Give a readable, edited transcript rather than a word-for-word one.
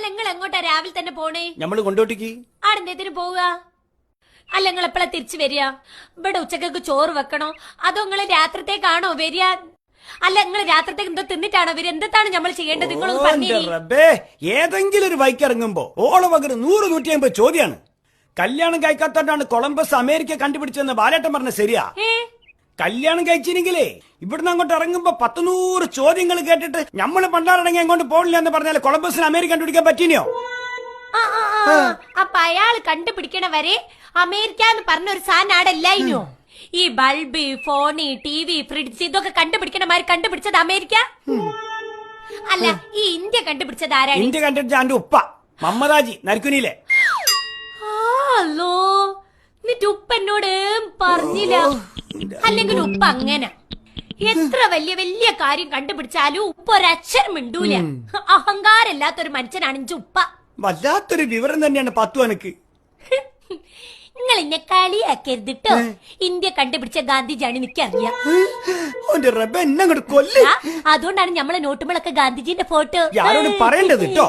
അല്ല നിങ്ങൾ എങ്ങോട്ടാ രാവിലെ തന്നെ പോണേ? നമ്മള് കൊണ്ടോട്ടിക്ക്. ആടെന്തേത്തിന് പോവുക? അല്ല നിങ്ങൾ എപ്പോഴാ തിരിച്ചു വരിക? ഇവിടെ ഉച്ചക്കൊക്കെ ചോറ് വെക്കണോ അതോ നിങ്ങള് രാത്രിത്തേക്കാണോ വരിക? അല്ല നിങ്ങൾ രാത്രിത്തേക്ക് എന്തോ തിന്നിട്ടാണോ വരിക? എന്താണ് നമ്മൾ ചെയ്യേണ്ടത്? നിങ്ങളൊന്ന് പറഞ്ഞു. റബ്ബേ, ഏതെങ്കിലും ഒരു ബൈക്ക് ഇറങ്ങുമ്പോ ഓളെ പകരം 100-150 ചോദ്യാണ്. കല്യാണം കഴിക്കാത്തോണ്ടാണ് കൊളംബസ് അമേരിക്ക കണ്ടുപിടിച്ചെന്ന് ബാലേട്ടൻ പറഞ്ഞ ശരിയാ? കല്യാണം കഴിച്ചില്ലെങ്കിലേ ഇവിടുന്ന് അങ്ങോട്ട് ഇറങ്ങുമ്പോ 100 ചോദ്യങ്ങൾ കേട്ടിട്ട് നമ്മള് പണ്ടാറടങ്ങി അങ്ങോട്ട് പോകില്ല എന്ന് പറഞ്ഞാൽ കൊളംബസിന് അമേരിക്ക കണ്ടുപിടിക്കാൻ പറ്റിയോ? അപ്പൊ അയാൾ കണ്ടുപിടിക്കണ വരെ അമേരിക്ക എന്ന് പറഞ്ഞ ഒരു സാധനം ആടല്ലായിനോ? ഈ ബൾബ്, ഫോണ്, TV, ഫ്രിഡ്ജ് ഇതൊക്കെ കണ്ടുപിടിക്കണമാര് കണ്ടുപിടിച്ചത് അമേരിക്ക അല്ല. ഈ ഇന്ത്യ കണ്ടുപിടിച്ചത് ആരാണ്? ഇന്ത്യ കണ്ടുപിടിച്ച എന്റെ ഉപ്പ മമ്മദാജി നരക്കുനിയിലെ. അല്ലോ, എന്നിട്ട് ഉപ്പ എന്നോട് പറഞ്ഞില്ല. അല്ലെങ്കിൽ ഉപ്പ അങ്ങനെ എത്ര വലിയ വലിയ കാര്യം കണ്ടുപിടിച്ചാലും ഉപ്പ ഒരക്ഷരം മിണ്ടൂല. അഹങ്കാരമില്ലാത്തൊരു മനുഷ്യനാണ് ഇഞ്ച ഉപ്പ. വല്ലാത്തൊരു വിവരം തന്നെയാണ് പത്തു എനിക്ക്. നിങ്ങൾ എന്നെ കളിയാക്കരുതിട്ടോ. ഇന്ത്യ കണ്ടുപിടിച്ച ഗാന്ധിജിയാണ് എനിക്കറിയാം. റബ്ബേ, എന്നെ അങ്ങോട്ട് കൊല്ല. അതുകൊണ്ടാണ് നമ്മളെ നോട്ടുകളൊക്കെ ഗാന്ധിജിന്റെ ഫോട്ടോ ആരോടും പറയേണ്ടത് കേട്ടോ.